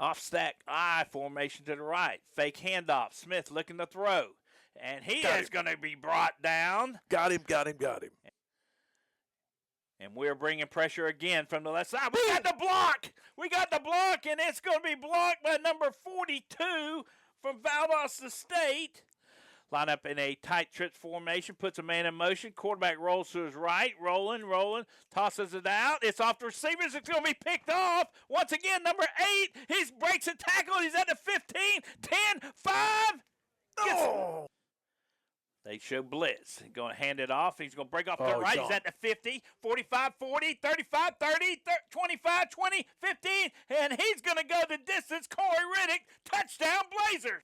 Off stack I formation to the right. Fake handoff. Smith looking to throw. And he is going to be brought down. Got him. And we're bringing pressure again from the left side. We got the block, and it's going to be blocked by number 42 from Valdosta State. Line up in a tight trips formation, puts a man in motion. Quarterback rolls to his right, rolling, tosses it out. It's off the receivers. It's going to be picked off. Once again, number 8, he breaks a tackle. He's at the 15, 10, 5. Oh! They show blitz. He's going to hand it off. He's going to break off to the right. He's at the 50, 45, 40, 35, 30, 25, 20, 15. And he's going to go the distance. Corey Reddick, touchdown Blazers.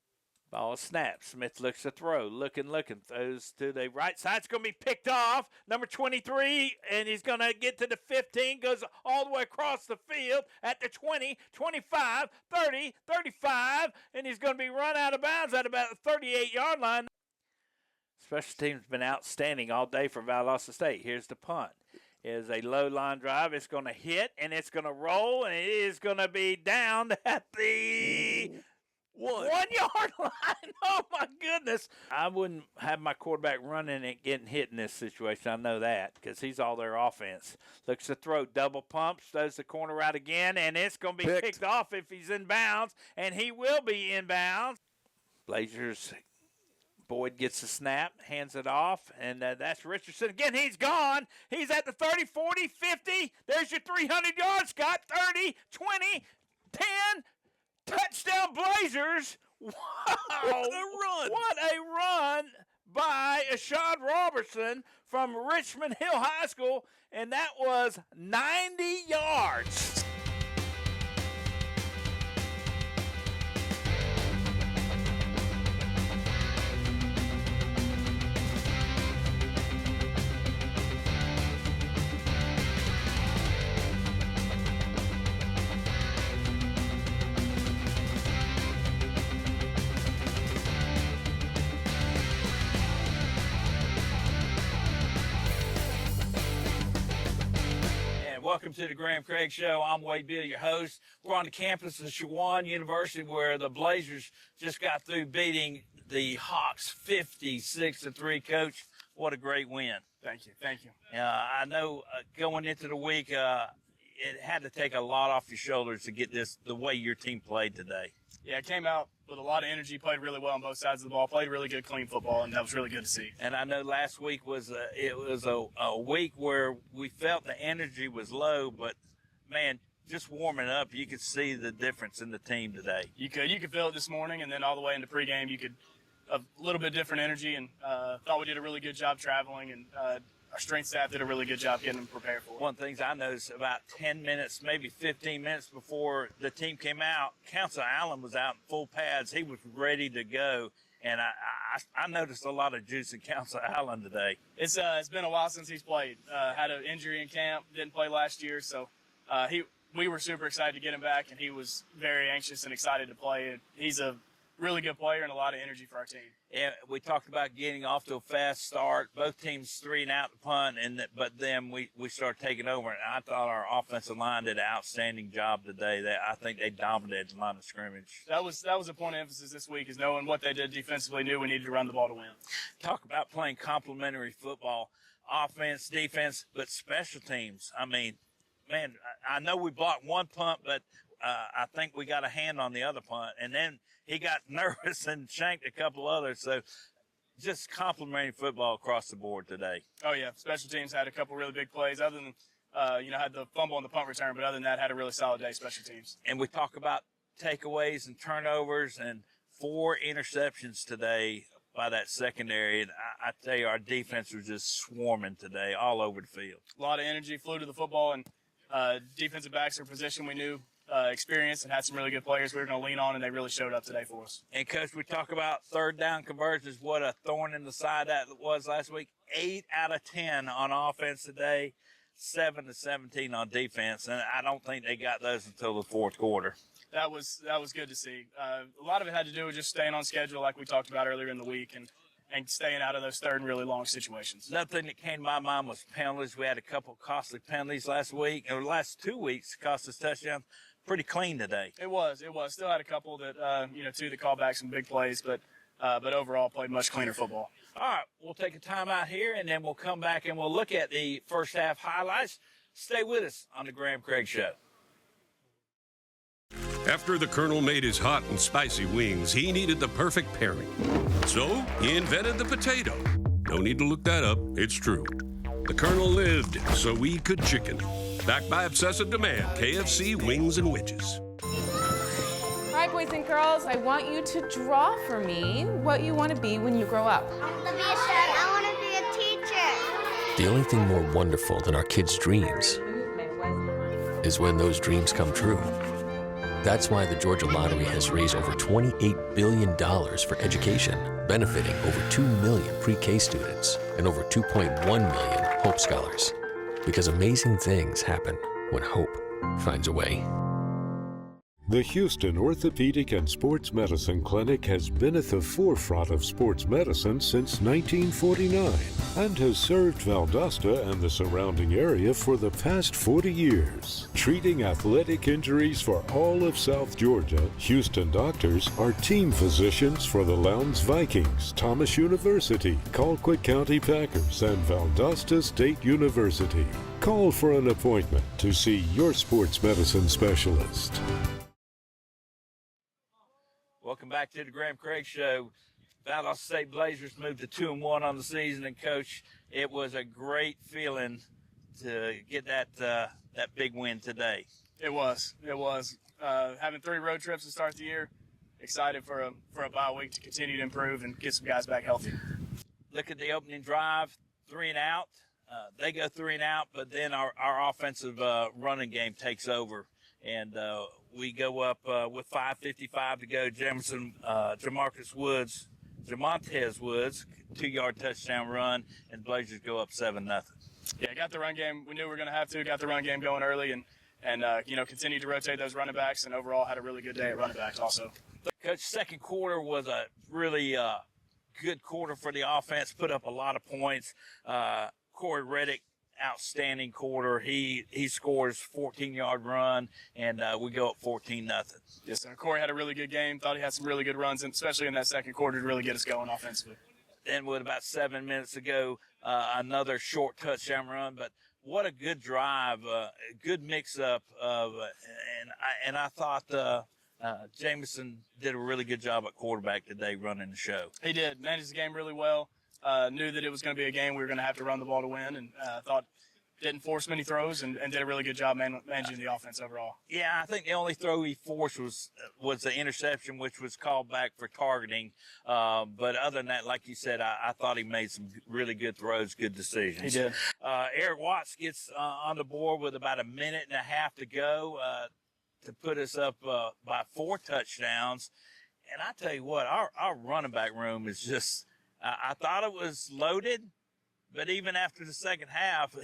Ball snaps. Smith looks to throw. Looking. Throws to the right side. It's going to be picked off. Number 23, and he's going to get to the 15. Goes all the way across the field at the 20, 25, 30, 35. And he's going to be run out of bounds at about the 38-yard line. Special teams has been outstanding all day for Valdosta State. Here's the punt. It is a low line drive. It's going to hit, and it's going to roll, and it is going to be down at the 1 yard line. Oh, my goodness. I wouldn't have my quarterback running and getting hit in this situation. I know that because he's all their offense. Looks to throw, double pumps, throws the corner out again, and it's going to be picked off if he's in bounds, and he will be in bounds. Blazers. Boyd gets the snap, hands it off, and that's Richardson. Again, he's gone. He's at the 30, 40, 50. There's your 300 yards, Scott. 30, 20, 10. Touchdown Blazers. Wow. What a run by Ashad Robertson from Richmond Hill High School, and that was 90 yards. Welcome to the Graham Craig Show. I'm Wade Beal, your host. We're on the campus of Chowan University where the Blazers just got through beating the Hawks 56-3. Coach, what a great win. Thank you. I know going into the week, it had to take a lot off your shoulders to get this the way your team played today. Yeah, it came out with a lot of energy, played really well on both sides of the ball, played really good, clean football, and that was really good to see. And I know last week was a week where we felt the energy was low, but, man, just warming up, you could see the difference in the team today. You could feel it this morning, and then all the way into pregame, you could a little bit different energy, and thought we did a really good job traveling, and our strength staff did a really good job getting them prepared for it. One of the things I noticed about 10 minutes, maybe 15 minutes before the team came out, Council Allen was out in full pads. He was ready to go, and I noticed a lot of juice in Council Allen today. It's been a while since he's played. Had an injury in camp, didn't play last year, so we were super excited to get him back, and he was very anxious and excited to play. He's a really good player and a lot of energy for our team. Yeah, we talked about getting off to a fast start. Both teams 3 and out the punt, but then we started taking over. And I thought our offensive line did an outstanding job today. I think they dominated the line of scrimmage. That was a point of emphasis this week, is knowing what they did defensively, knew we needed to run the ball to win. Talk about playing complementary football, offense, defense, but special teams. I mean, man, I know we blocked one punt, but I think we got a hand on the other punt, and then he got nervous and shanked a couple others. So just complimentary football across the board today. Oh, yeah. Special teams had a couple really big plays other than, had the fumble on the punt return, but other than that, had a really solid day, special teams. And we talk about takeaways and turnovers, and 4 interceptions today by that secondary. And I tell you, our defense was just swarming today all over the field. A lot of energy flew to the football, and defensive backs are a position we knew experienced and had some really good players we were going to lean on, and they really showed up today for us. And, Coach, we talk about third down conversions, what a thorn in the side that was last week. 8 out of 10 on offense today, 7 to 17 on defense, and I don't think they got those until the fourth quarter. That was good to see. A lot of it had to do with just staying on schedule like we talked about earlier in the week, and staying out of those third and really long situations. Another thing that came to my mind was penalties. We had a couple costly penalties last week, or last 2 weeks, cost us touchdowns. pretty clean today. It was. Still had a couple that, two that called back some big plays, but overall played much cleaner football. All right, we'll take a time out here, and then we'll come back and we'll look at the first half highlights. Stay with us on the Graham Craig Show. After the Colonel made his hot and spicy wings, he needed the perfect pairing. So he invented the potato. No need to look that up. It's true. The Colonel lived so we could chicken. Backed by obsessive demand, KFC wings and wedges. All right, boys and girls, I want you to draw for me what you want to be when you grow up. I want to be a chef. I want to be a teacher. The only thing more wonderful than our kids' dreams is when those dreams come true. That's why the Georgia Lottery has raised over $28 billion for education, benefiting over 2 million pre-K students and over 2.1 million Hope Scholars. Because amazing things happen when hope finds a way. The Houston Orthopedic and Sports Medicine Clinic has been at the forefront of sports medicine since 1949 and has served Valdosta and the surrounding area for the past 40 years. Treating athletic injuries for all of South Georgia, Houston doctors are team physicians for the Lowndes Vikings, Thomas University, Colquitt County Packers, and Valdosta State University. Call for an appointment to see your sports medicine specialist. Welcome back to the Graham Craig Show. Valdosta State Blazers moved to 2-1 on the season, and Coach, it was a great feeling to get that big win today. It was. Having 3 road trips to start the year, excited for a bye week to continue to improve and get some guys back healthy. Look at the opening drive, 3 and out. They go 3 and out, but then our offensive running game takes over. And we go up with 5:55 to go. Jamontez Woods, 2-yard touchdown run, and Blazers go up 7-0. Yeah, got the run game. We knew we were going to have to. Got the run game going early, and continued to rotate those running backs, and overall had a really good day at running backs also. Coach, second quarter was a really good quarter for the offense. Put up a lot of points. Corey Reddick, outstanding quarter. He scores 14-yard run, and we go up 14-0. Yes, sir. Corey had a really good game. Thought he had some really good runs, and especially in that second quarter to really get us going offensively. Then with about 7 minutes to go, another short touchdown run. But what a good drive, a good mix-up of, and I thought Jameson did a really good job at quarterback today running the show. He did. Managed the game really well. Knew that it was going to be a game we were going to have to run the ball to win, and thought didn't force many throws and did a really good job managing the offense overall. Yeah, I think the only throw he forced was the interception, which was called back for targeting. But other than that, like you said, I thought he made some really good throws, good decisions. He did. Eric Watts gets on the board with about 1.5 minutes to go to put us up by 4 touchdowns. And I tell you what, our running back room is just I thought it was loaded, but even after the second half,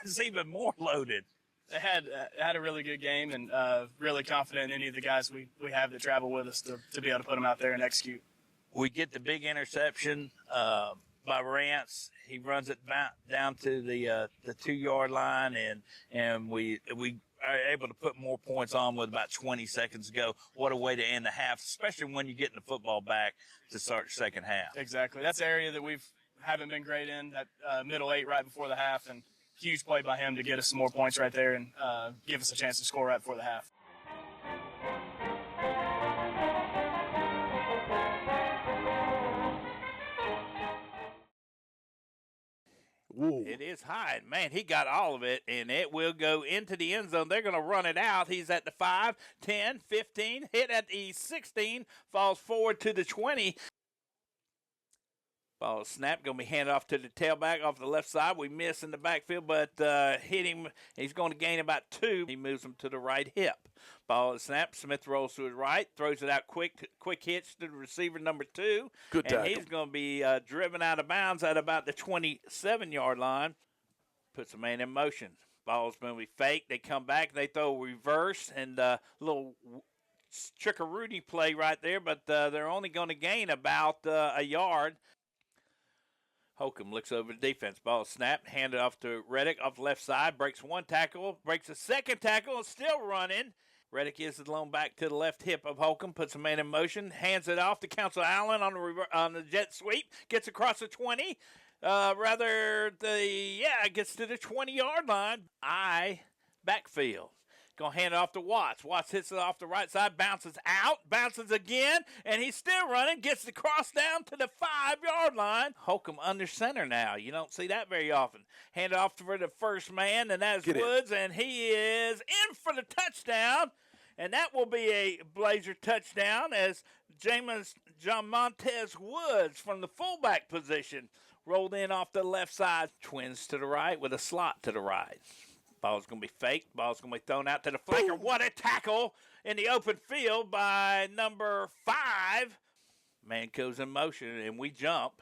it's even more loaded. They had a really good game, and really confident in any of the guys we have that travel with us to be able to put them out there and execute. We get the big interception by Rance. He runs it down to the 2-yard line, and we are able to put more points on with about 20 seconds to go. What a way to end the half, especially when you're getting the football back to start the second half. Exactly. That's an area that haven't been great in, that middle 8 right before the half, and huge play by him to get us some more points right there and give us a chance to score right before the half. Whoa. It is high. Man, he got all of it, and it will go into the end zone. They're going to run it out. He's at the 5, 10, 15, hit at the 16, falls forward to the 20. Ball snap, going to be handed off to the tailback off the left side. We miss in the backfield, but hit him. He's going to gain about 2. He moves him to the right hip. Ball snap. Smith rolls to his right, throws it out quick hitch to the receiver number 2. Good tackle. And he's going to be driven out of bounds at about the 27-yard line. Puts the man in motion. Ball's going to be fake. They come back. They throw reverse and a little Chickarooty play right there, but they're only going to gain about a yard. Holcomb looks over the defense. Ball snapped, handed off to Reddick off the left side. Breaks one tackle, breaks a second tackle, still running. Reddick is the back to the left hip of Holcomb, puts a man in motion, hands it off to Council Allen on the jet sweep, gets across the 20. Gets to the 20-yard line. Backfield. Gonna hand it off to Watts. Watts hits it off the right side, bounces out, bounces again, and he's still running, gets the cross down to the 5-yard line. Holcomb under center now. You don't see that very often. Hand it off for the first man, and that's Woods, and he is in for the touchdown. And that will be a Blazer touchdown as Jamontez Woods from the fullback position rolled in off the left side. Twins to the right with a slot to the right. Ball's going to be faked. Ball's going to be thrown out to the flanker. What a tackle in the open field by number 5. Man goes in motion, and we jump.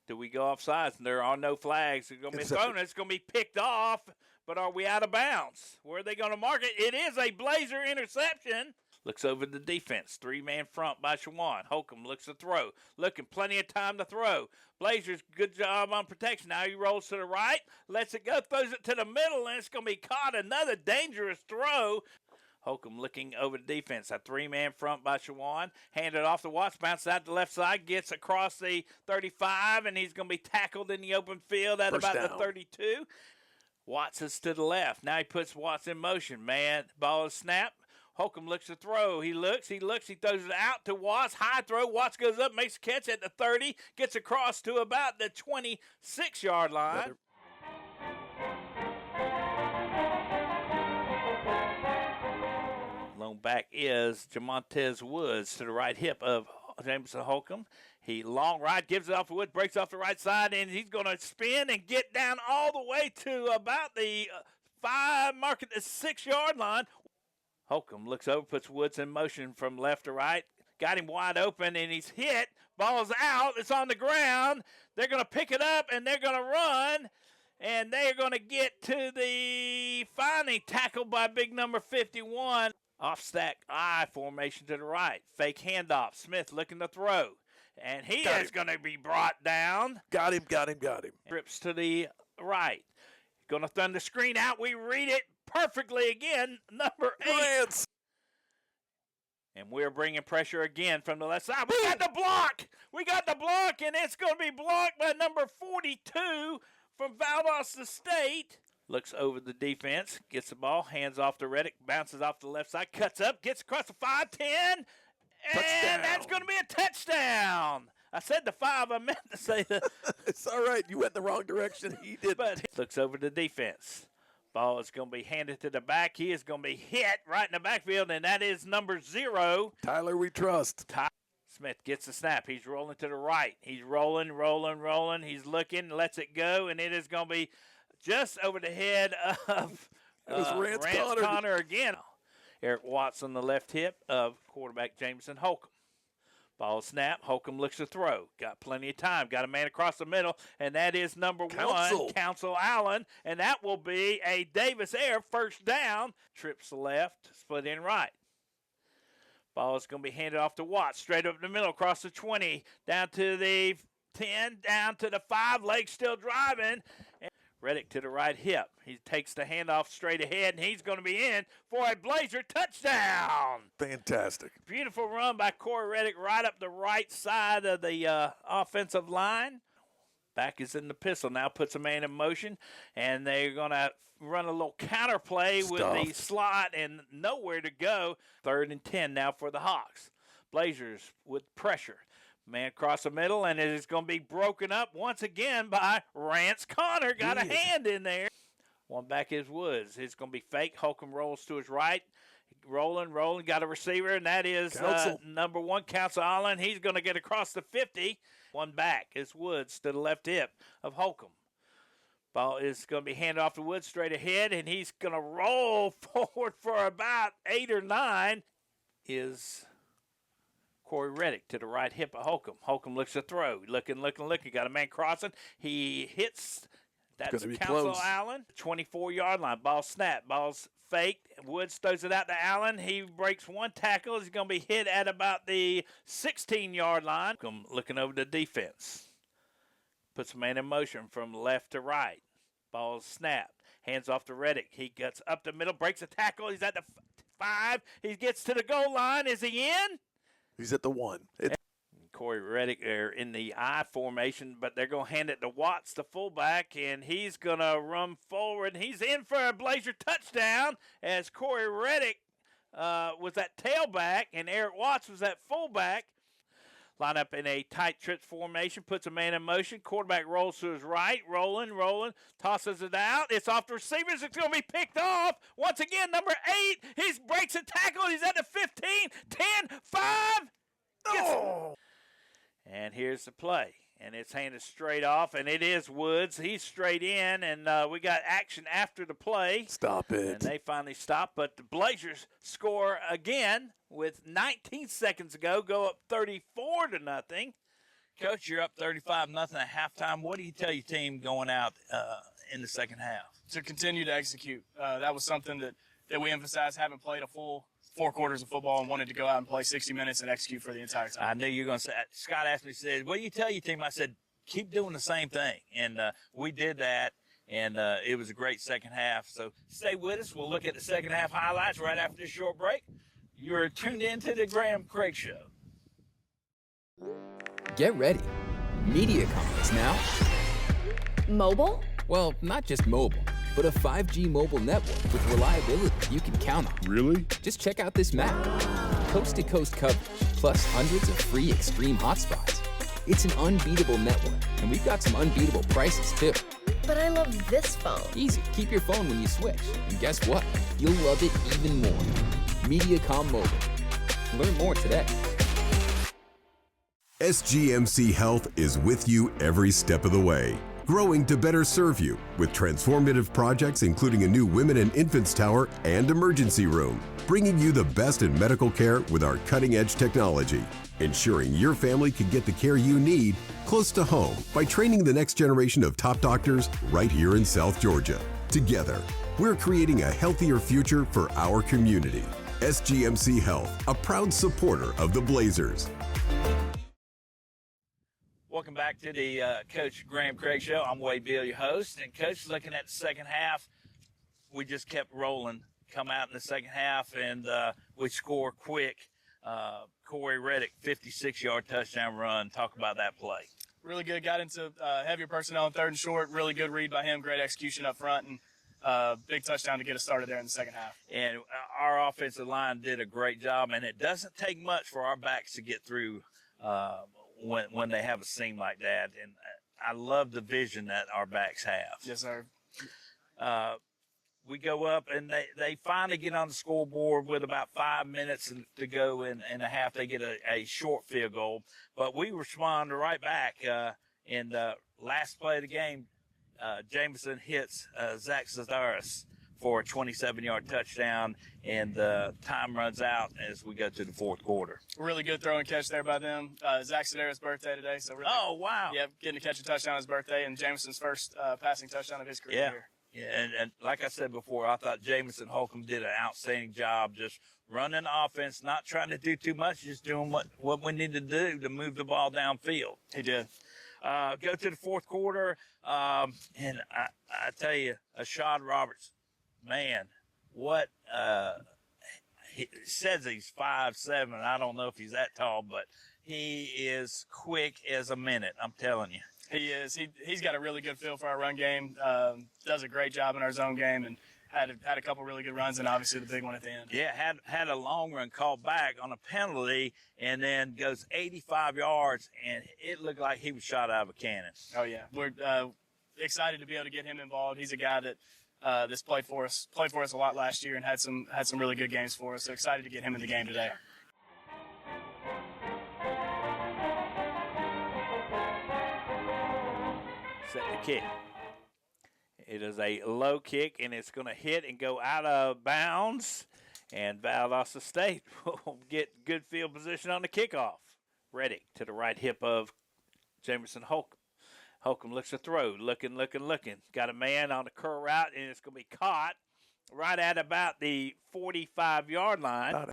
Do we go offsides? And there are no flags. It's going to be thrown. It's going to be picked off. But are we out of bounds? Where are they going to mark it? It is a Blazer interception. Looks over the defense. 3-man front by Chowan. Holcomb looks to throw. Looking, plenty of time to throw. Blazers, good job on protection. Now he rolls to the right, lets it go, throws it to the middle, and it's going to be caught. Another dangerous throw. Holcomb looking over the defense. A 3-man front by Chowan. Handed off to Watts. Bounces out to the left side. Gets across the 35, and he's going to be tackled in the open field at about the 32. Watts is to the left. Now he puts Watts in motion. Man, ball is snapped. Holcomb looks to throw. He looks. He throws it out to Watts. High throw. Watts goes up, makes a catch at the 30, gets across to about the 26-yard line. Lone back is Jamontez Woods to the right hip of Jameson Holcomb. He long ride, gives it off to Woods, breaks off the right side, and he's going to spin and get down all the way to about the 5, mark at the 6-yard line. Holcomb looks over, puts Woods in motion from left to right. Got him wide open, and he's hit. Ball's out. It's on the ground. They're going to pick it up, and they're going to run. And they're going to get to the finally tackled by big number 51. Off-stack I formation to the right. Fake handoff. Smith looking to throw. And he is going to be brought down. Got him. Trips to the right. Going to throw the screen out. We read it perfectly again. Number 8. Rance. And we're bringing pressure again from the left side. We got the block. And it's going to be blocked by number 42 from Valdosta State. Looks over the defense. Gets the ball. Hands off to Reddick. Bounces off the left side. Cuts up. Gets across the 5-10. And that's going to be a touchdown. I said the 5. I meant to say the. It's all right. You went the wrong direction. He did. But looks over the defense. Ball is going to be handed to the back. He is going to be hit right in the backfield, and that is number 0. Tyler, we trust. Smith gets the snap. He's rolling to the right. He's rolling. He's looking, lets it go, and it is going to be just over the head of Rance Connor again. Eric Watts on the left hip of quarterback Jameson Holcomb. Ball snap. Holcomb looks to throw. Got plenty of time. Got a man across the middle, and that is number 1, Council Allen, and that will be a Davis Air first down. Trips left, split in right. Ball is going to be handed off to Watts, straight up the middle, across the 20, down to the 10, down to the 5, legs still driving. Reddick to the right hip. He takes the handoff straight ahead, and he's going to be in for a Blazer touchdown. Fantastic. Beautiful run by Corey Reddick right up the right side of the offensive line. Back is in the pistol. Now puts a man in motion, and they're going to run a little counter play with the slot and nowhere to go. 3rd and 10 now for the Hawks. Blazers with pressure. Man across the middle, and it is going to be broken up once again by Rance Connor. Got a hand in there. One back is Woods. It's going to be fake. Holcomb rolls to his right. Rolling. Got a receiver, and that is number 1, Council Allen. He's going to get across the 50. One back is Woods to the left hip of Holcomb. Ball is going to be handed off to Woods straight ahead, and he's going to roll forward for about 8 or 9. Is Corey Reddick to the right hip of Holcomb. Holcomb looks to throw. Looking. Got a man crossing. He hits. That's Council Allen. 24-yard line. Ball snap. Ball's faked. Woods throws it out to Allen. He breaks one tackle. He's going to be hit at about the 16-yard line. Looking over the defense. Puts a man in motion from left to right. Ball's snapped. Hands off to Reddick. He gets up the middle, breaks a tackle. He's at the 5. He gets to the goal line. Is he in? He's at the 1. Corey Reddick are in the I formation, but they're going to hand it to Watts, the fullback, and he's going to run forward. He's in for a Blazer touchdown as Corey Reddick was that tailback and Eric Watts was that fullback. Line up in a tight trips formation, puts a man in motion. Quarterback rolls to his right, rolling, tosses it out. It's off the receivers. It's going to be picked off. Once again, number 8. He breaks a tackle. He's at the 15, 10, 5. Oh! And here's the play. And it's handed straight off, and it is Woods. He's straight in, and we got action after the play. Stop it. And they finally stop, but the Blazers score again with 19 seconds to go up 34-0. Coach, you're up 35-0 at halftime. What do you tell your team going out in the second half? To continue to execute. That was something that we emphasized, haven't played a full 4 quarters of football and wanted to go out and play 60 minutes and execute for the entire time. I knew you were going to say, Scott asked me, said, what do you tell your team? I said, keep doing the same thing. And we did that, and it was a great second half. So stay with us. We'll look at the second half highlights right after this short break. You're tuned in to the Graham Craig Show. Get ready. MediaCom is now Mobile? Well, not just mobile, but a 5G mobile network with reliability you can count on. Really? Just check out this map. Coast-to-coast coverage, plus hundreds of free extreme hotspots. It's an unbeatable network, and we've got some unbeatable prices, too. But I love this phone. Easy. Keep your phone when you switch. And guess what? You'll love it even more. MediaCom Mobile. Learn more today. SGMC Health is with you every step of the way, growing to better serve you with transformative projects including a new women and infants tower and emergency room, bringing you the best in medical care with our cutting-edge technology, ensuring your family can get the care you need close to home by training the next generation of top doctors right here in South Georgia. Together, we're creating a healthier future for our community. SGMC Health, a proud supporter of the Blazers. Welcome back to the Coach Graham Craig Show. I'm Wade Beal, your host. And, Coach, looking at the second half, we just kept rolling. Come out in the second half, and we score quick. Corey Reddick, 56-yard touchdown run. Talk about that play. Really good. Got into heavier personnel in 3rd and short. Really good read by him. Great execution up front, and big touchdown to get us started there in the second half. And our offensive line did a great job, and it doesn't take much for our backs to get through when they have a seam like that. And I love the vision that our backs have. Yes, sir. We go up, and they finally get on the scoreboard with about 5 minutes to go in a half. They get a short field goal. But we respond right back. In the last play of the game, Jameson hits Zach Cesaris for a 27-yard touchdown, and time runs out as we go to the 4th quarter. Really good throw and catch there by them. Zach Cesaris' birthday today. So really, oh, wow. Yeah, getting to catch a touchdown on his birthday, and Jameson's first passing touchdown of his career. Yeah, and like I said before, I thought Jamison Holcomb did an outstanding job just running the offense, not trying to do too much, just doing what we need to do to move the ball downfield. He did. Go to the 4th quarter, and I tell you, Ashad Roberts, man, what he says he's 5'7". I don't know if he's that tall, but he is quick as a minute, I'm telling you. He is. He's got a really good feel for our run game. Does a great job in our zone game, and had a couple really good runs, and obviously the big one at the end. Yeah, had a long run called back on a penalty, and then goes 85 yards, and it looked like he was shot out of a cannon. Oh yeah, we're excited to be able to get him involved. He's a guy that that's played for us a lot last year and had some really good games for us. So excited to get him in the game today. Set the kick. It is a low kick, and it's going to hit and go out of bounds. And Valdosta State will get good field position on the kickoff. Reddick to the right hip of Jameson Holcomb. Holcomb looks to throw, looking. Got a man on the curl route, and it's going to be caught right at about the 45-yard line.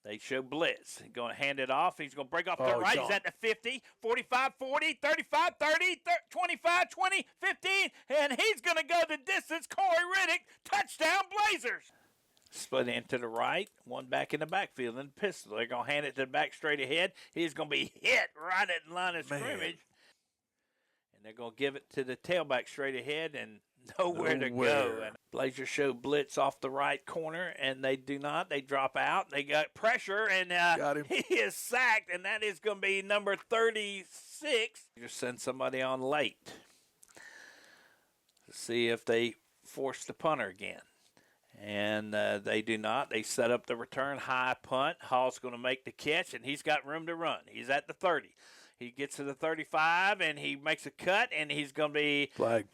They show blitz. Going to hand it off. He's going to break off to the right. He's at the 50, 45, 40, 35, 30, 25, 20, 15, and he's going to go the distance. Corey Reddick, touchdown Blazers. Split into the right, one back in the backfield in the pistol. They're going to hand it to the back straight ahead. He's going to be hit right at the line of scrimmage. And they're going to give it to the tailback straight ahead and nowhere to go. And Blazers show blitz off the right corner, and they do not. They drop out. They got pressure, and he is sacked, and that is going to be number 36. Just send somebody on late to see if they force the punter again. And they do not. They set up the return, high punt. Hall's going to make the catch, and he's got room to run. He's at the 30. He gets to the 35, and he makes a cut, and he's going to be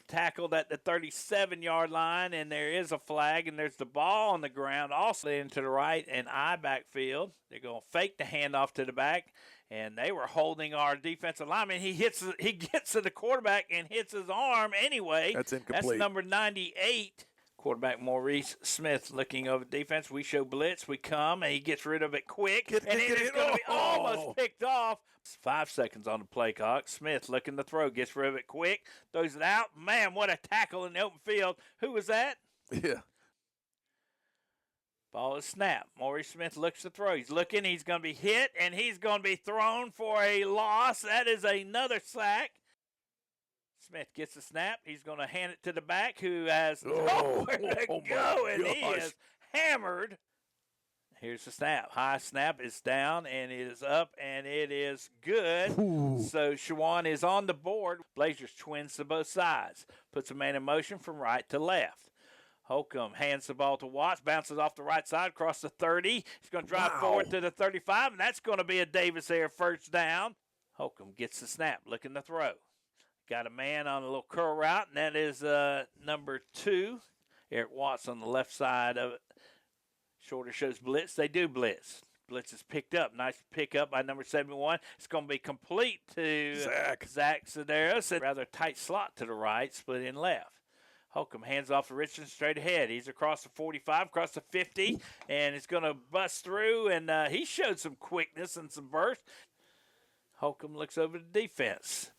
tackled at the 37-yard line, and there is a flag, and there's the ball on the ground also into the right and I backfield. They're going to fake the handoff to the back, and they were holding our defensive lineman. He gets to the quarterback and hits his arm anyway. That's incomplete. That's number 98. Quarterback Maurice Smith looking over defense. We show blitz. We come, and he gets rid of it quick. And it is going to be almost picked off. 5 seconds on the play clock. Smith looking to throw. Gets rid of it quick. Throws it out. Man, what a tackle in the open field. Who was that? Yeah. Ball is snapped. Maurice Smith looks to throw. He's looking. He's going to be hit, and he's going to be thrown for a loss. That is another sack. Smith gets the snap. He's going to hand it to the back who has nowhere to go, and he is hammered. Here's the snap. High snap is down, and it is up, and it is good. Ooh. So Chowan is on the board. Blazers twins to both sides. Puts a man in motion from right to left. Holcomb hands the ball to Watts, bounces off the right side, across the 30. He's going to drive forward to the 35, and that's going to be a Davis Air first down. Holcomb gets the snap, looking to throw. Got a man on a little curl route, and that is number 2. Eric Watts on the left side of it. Shorter shows blitz. They do blitz. Blitz is picked up. Nice pickup by number 71. It's going to be complete to Zach Sedaris. Rather tight slot to the right, split in left. Holcomb hands off to Richardson straight ahead. He's across the 45, across the 50, and it's going to bust through, and he showed some quickness and some burst. Holcomb looks over the defense.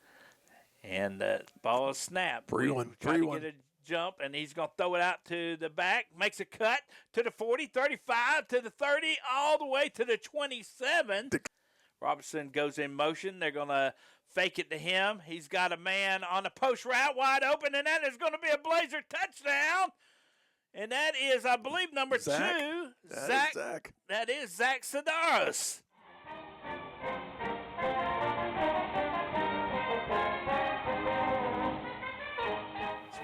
And the ball is snapped. Trying to get a jump, and he's going to throw it out to the back. Makes a cut to the 40, 35, to the 30, all the way to the 27. Robertson goes in motion. They're going to fake it to him. He's got a man on the post route wide open, and that is going to be a Blazer touchdown. And that is, I believe, number 2. Zach. That is Zach Sedaris.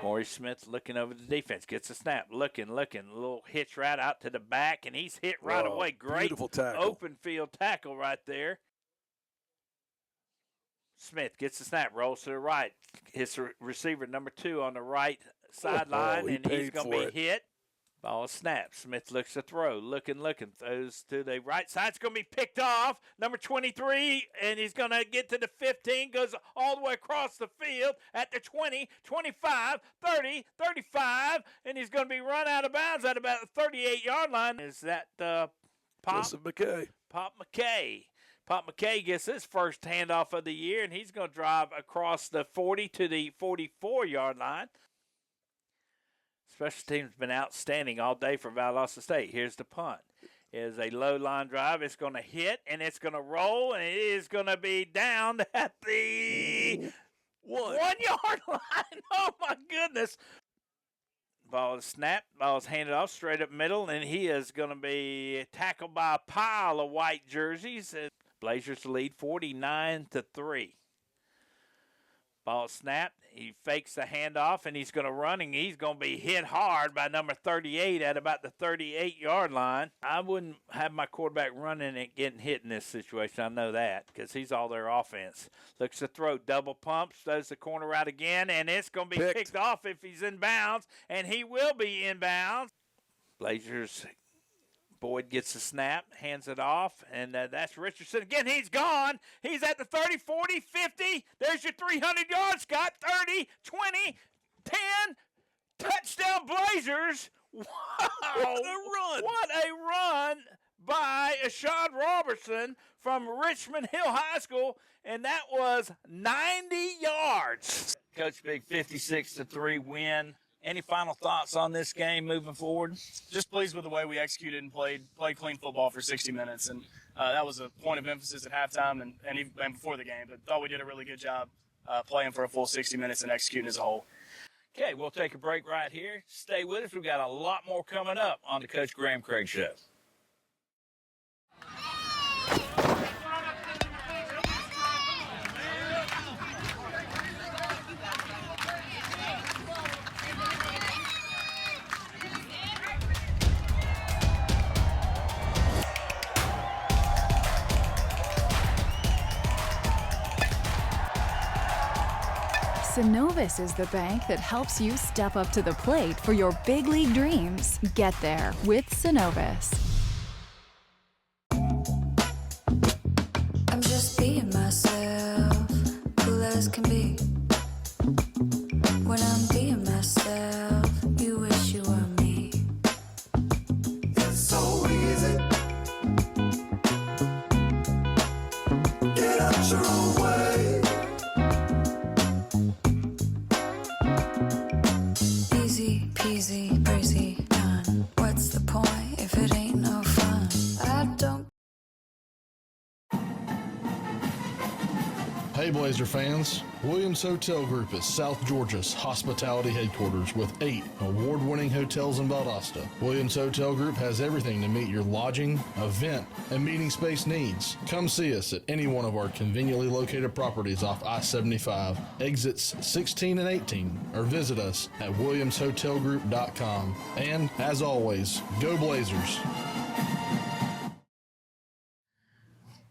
Maurice Smith looking over the defense, gets a snap, looking, a little hitch right out to the back, and he's hit right away. Great beautiful tackle. Open field tackle right there. Smith gets the snap, rolls to the right, hits the receiver number 2 on the right sideline, and he's going to be hit. Ball snaps. Smith looks to throw. Looking. Throws to the right side. It's going to be picked off. Number 23, and he's going to get to the 15. Goes all the way across the field at the 20, 25, 30, 35, and he's going to be run out of bounds at about the 38-yard line. Is that Pop McKay? Pop McKay. Pop McKay gets his first handoff of the year, and he's going to drive across the 40 to the 44-yard line. Special teams been outstanding all day for Valdosta State. Here's the punt. It is a low line drive. It's going to hit, and it's going to roll, and it is going to be down at the 1-yard line. Oh, my goodness. Ball is snapped. Ball is handed off straight up middle, and he is going to be tackled by a pile of white jerseys. Blazers lead 49-3. Ball snapped. He fakes the handoff, and he's going to run, and he's going to be hit hard by number 38 at about the 38-yard line. I wouldn't have my quarterback running and getting hit in this situation. I know that because he's all their offense. Looks to throw, double pumps, throws the corner out again, and it's going to be picked off if he's in bounds, and he will be in bounds. Blazers. Boyd gets the snap, hands it off, and that's Richardson. Again, he's gone. He's at the 30, 40, 50. There's your 300 yards, Scott. 30, 20, 10. Touchdown, Blazers. Wow. What a run. What a run by Ashad Robertson from Richmond Hill High School, and that was 90 yards. Coach Big 56-3 win. Any final thoughts on this game moving forward? Just pleased with the way we executed and played clean football for 60 minutes. And that was a point of emphasis at halftime and even before the game. But thought we did a really good job playing for a full 60 minutes and executing as a whole. Okay, we'll take a break right here. Stay with us. We've got a lot more coming up on the Coach Graham Craig Show. Synovus is the bank that helps you step up to the plate for your big league dreams. Get there with Synovus. I'm just being myself, cool as can be. When I'm being myself, you wish you were me. It's so easy. Get out your own way. Easy peasy, breezy, done. What's the point if it ain't no fun? I don't. Hey Blazer fans, Williams Hotel Group is South Georgia's hospitality headquarters with 8 award-winning hotels in Valdosta. Williams Hotel Group has everything to meet your lodging, event, and meeting space needs. Come see us at any one of our conveniently located properties off I-75, exits 16 and 18, or visit us at williamshotelgroup.com. And as always, go Blazers!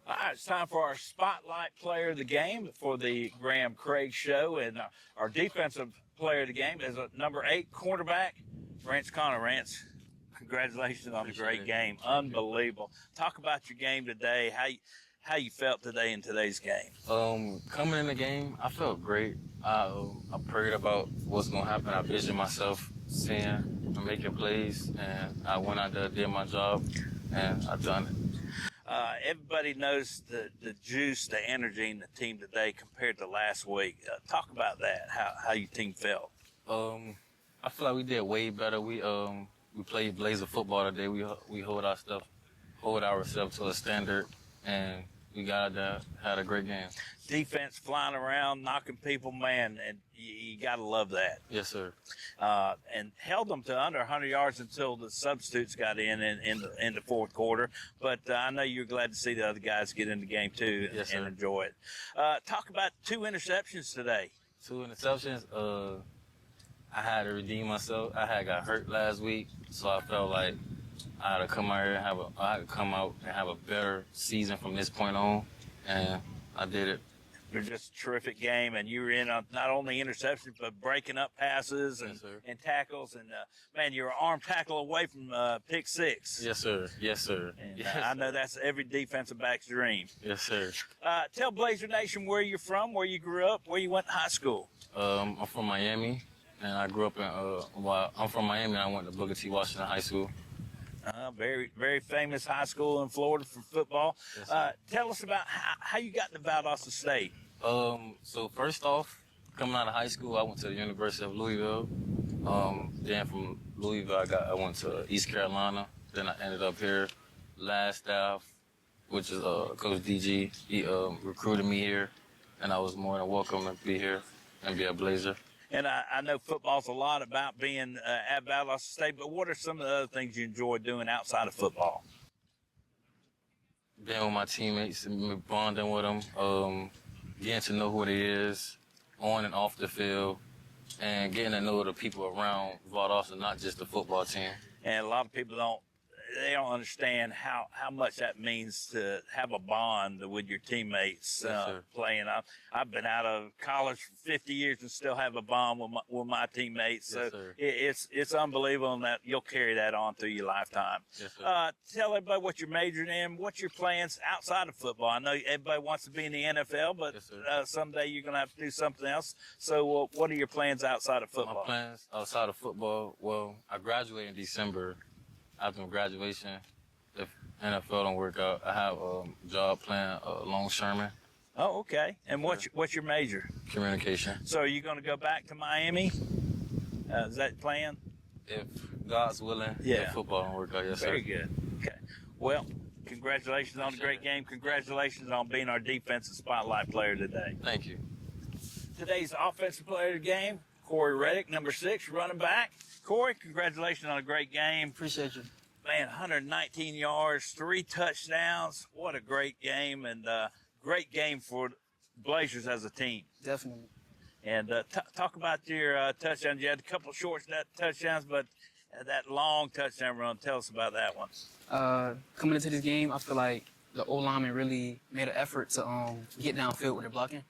All right, it's time for our Spotlight Player of the Game for the Graham Craig Show. And our defensive player of the game is a number 8 quarterback, Rance Connor. Rance, congratulations on a great game. Unbelievable. Talk about your game today, how you felt today in today's game. Coming in the game, I felt great. I prayed about what's going to happen. I visioned myself seeing and making plays, and I went out there, did my job, and I done it. Everybody knows the juice, the energy in the team today compared to last week. Talk about that, how your team felt. I feel like we did way better. We played Blazer football today. We hold ourselves to a standard, and we got out there, had a great game. Defense flying around, knocking people, man, and you got to love that. Yes, sir. And held them to under 100 yards until the substitutes got in the fourth quarter. But I know you're glad to see the other guys get in the game, too, yes, and enjoy it. Talk about 2 interceptions today. 2 interceptions. I had to redeem myself. I had got hurt last week, so I felt like I had to come out here and have a better season from this point on, and I did it. It was just a terrific game, and you were in on not only interceptions, but breaking up passes and tackles. And, man, you were an arm tackle away from pick 6. Yes, sir. Yes, sir. And yes, I know that's every defensive back's dream. Yes, sir. Tell Blazer Nation where you're from, where you grew up, where you went to high school. I'm from Miami, and I grew up I'm from Miami, and I went to Booker T. Washington High School. Very, very famous high school in Florida for football. Yes, tell us about how you got to Valdosta State. So first off, coming out of high school, I went to the University of Louisville. Then from Louisville, I went to East Carolina. Then I ended up here. Last staff, which is Coach DG, he recruited me here, and I was more than welcome to be here and be a Blazer. And I know football's a lot about being at Valdosta State, but what are some of the other things you enjoy doing outside of football? Being with my teammates, bonding with them, getting to know who they is on and off the field, and getting to know the people around Valdosta, not just the football team. And a lot of people don't understand how much that means to have a bond with your teammates playing. I've been out of college for 50 years and still have a bond with my teammates. So it's unbelievable that you'll carry that on through your lifetime. Yes, sir. Tell everybody what you're majoring in, what's your plans outside of football. I know everybody wants to be in the NFL, but someday you're going to have to do something else. So what are your plans outside of football? My plans outside of football, well, I graduated in December. After graduation, if NFL don't work out, I have a job playing longshoreman. Oh, okay. And what's your major? Communication. So are you going to go back to Miami? Is that plan? If God's willing, Yeah. the football will work out. Yes, sir. Very good. Okay. Well, congratulations on the great game. Congratulations on being our defensive spotlight player today. Thank you. Today's offensive player of the game, Corey Reddick, number 6, running back. Corey, congratulations on a great game. Appreciate you. Man, 119 yards, 3 touchdowns. What a great game, and great game for Blazers as a team. Definitely. And talk about your touchdowns. You had a couple of short touchdowns, but that long touchdown run, tell us about that one. Coming into this game, I feel like the O-lineman really made an effort to get downfield with their blocking.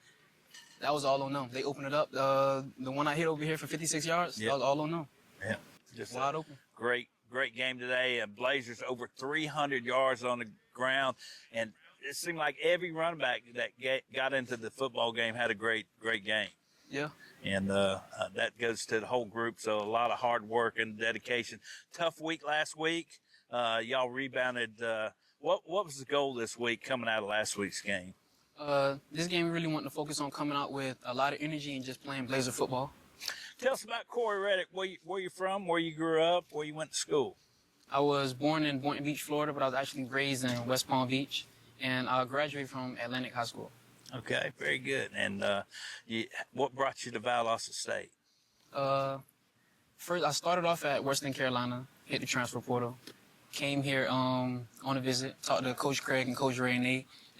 That was all on them. They opened it up. The one I hit over here for 56 yards, that was all on them. Yeah. Just wide open. Great game today. Blazers over 300 yards on the ground. And it seemed like every running back that got into the football game had a great game. Yeah. And that goes to the whole group. So a lot of hard work and dedication. Tough week last week. Y'all rebounded. What was the goal this week coming out of last week's game? This game we really want to focus on coming out with a lot of energy and just playing Blazer football. Tell us about Corey Reddick. Where you from? Where you grew up? Where you went to school? I was born in Boynton Beach, Florida, but I was actually raised in West Palm Beach, and I graduated from Atlantic High School. Okay, very good. And what brought you to Valdosta State? First, I started off at Western Carolina, hit the transfer portal, came here on a visit, talked to Coach Craig and Coach Ray, and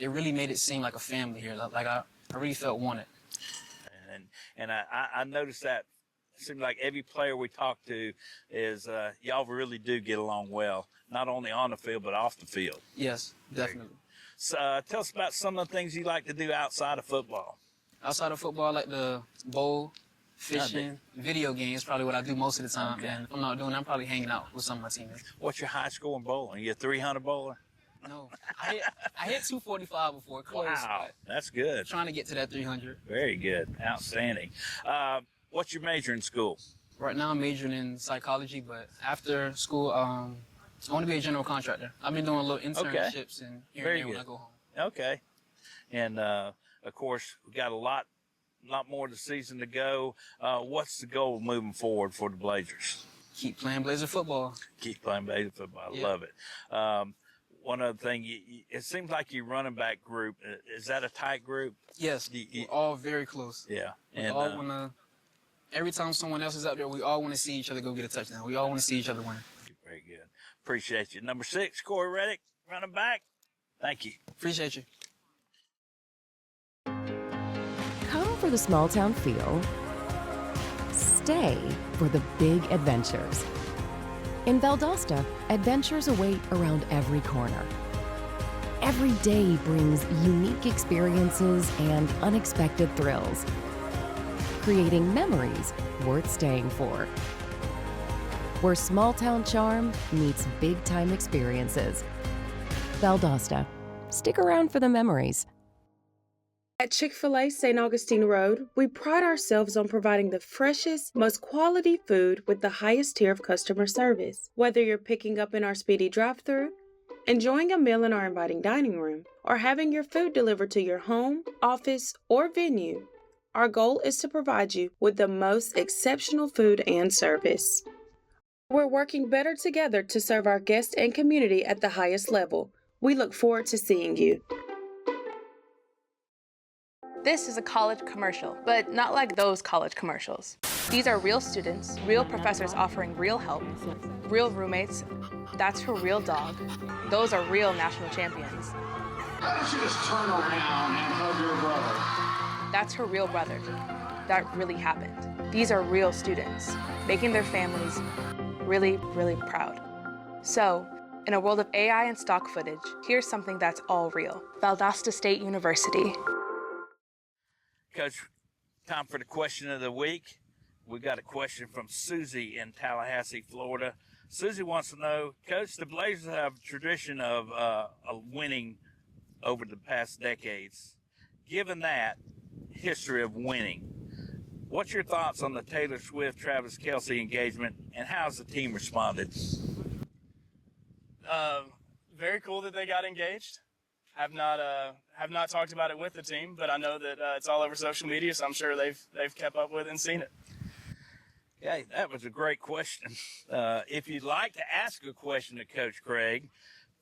they really made it seem like a family here. Like I really felt wanted. And I noticed that. It seems like every player we talk to is y'all really do get along well, not only on the field but off the field. Yes, definitely. So tell us about some of the things you like to do outside of football. Outside of football, I like to bowl, fishing, video games, probably what I do most of the time. Okay. And if I'm not doing that, I'm probably hanging out with some of my teammates. What's your high score in bowling? You a 300 bowler? No. I hit 245 before, close. Wow, that's good. Trying to get to that 300. Very good. Outstanding. What's your major in school? Right now I'm majoring in psychology, but after school, I want to be a general contractor. I've been doing little internships and here and there when I go home. Okay. And, of course, we got a lot more of the season to go. What's the goal moving forward for the Blazers? Keep playing Blazer football. Keep playing Blazer football. I love it. One other thing, it seems like your running back group, is that a tight group? Yes, we're all very close. Yeah. We all want to, every time someone else is out there, we all want to see each other go get a touchdown. We all want to see each other win. Very good. Appreciate you. Number 6, Corey Reddick, running back. Thank you. Appreciate you. Come for the small town feel. Stay for the big adventures. In Valdosta, adventures await around every corner. Every day brings unique experiences and unexpected thrills, creating memories worth staying for. Where small town charm meets big time experiences. Valdosta. Stick around for the memories. At Chick-fil-A St. Augustine Road, we pride ourselves on providing the freshest, most quality food with the highest tier of customer service. Whether you're picking up in our speedy drive-thru, enjoying a meal in our inviting dining room, or having your food delivered to your home, office, or venue, our goal is to provide you with the most exceptional food and service. We're working better together to serve our guests and community at the highest level. We look forward to seeing you. This is a college commercial, but not like those college commercials. These are real students, real professors offering real help, real roommates. That's her real dog. Those are real national champions. Why don't you just turn around and hug your brother? That's her real brother. That really happened. These are real students, making their families really, really proud. So, in a world of AI and stock footage, here's something that's all real. Valdosta State University. Coach, time for the question of the week. We got a question from Susie in Tallahassee, Florida. Susie wants to know, Coach, the Blazers have a tradition of winning over the past decades. Given that history of winning, what's your thoughts on the Taylor Swift-Travis Kelce engagement, and how's the team responded? Very cool that they got engaged. Have not talked about it with the team, but I know that it's all over social media, so I'm sure they've kept up with it and seen it. Okay, that was a great question. If you'd like to ask a question to Coach Craig,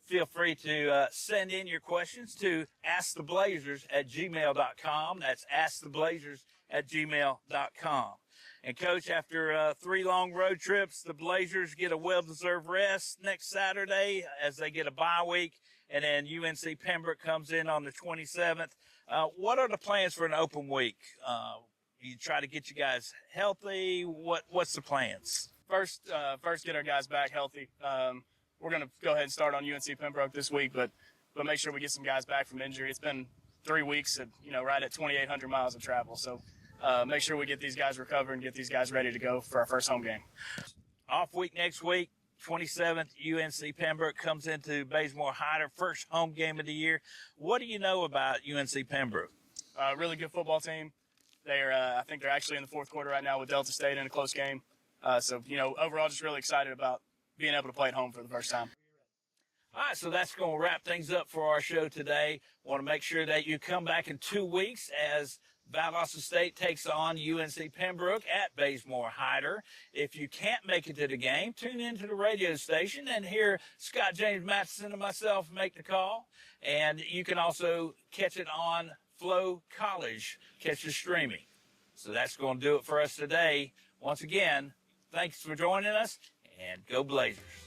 feel free to send in your questions to asktheblazers@gmail.com. That's asktheblazers@gmail.com. And, Coach, after 3 long road trips, the Blazers get a well-deserved rest next Saturday as they get a bye week, and then UNC Pembroke comes in on the 27th. What are the plans for an open week? You try to get you guys healthy? What's the plans? First get our guys back healthy. We're going to go ahead and start on UNC Pembroke this week, but make sure we get some guys back from injury. It's been 3 weeks, right at 2,800 miles of travel. So make sure we get these guys recovered and get these guys ready to go for our first home game. Off week next week, 27th, UNC Pembroke comes into Bazemore Hyder, first home game of the year. What do you know about UNC Pembroke? Really good football team. I think they're actually in the 4th quarter right now with Delta State in a close game. So, overall just really excited about being able to play at home for the first time. All right, so that's going to wrap things up for our show today. Want to make sure that you come back in 2 weeks as Valdosta State takes on UNC Pembroke at Bazemore Hyder. If you can't make it to the game, tune into the radio station and hear Scott James Matheson and myself make the call. And you can also catch it on Flow College, catch the streaming. So that's going to do it for us today. Once again, thanks for joining us, and go Blazers.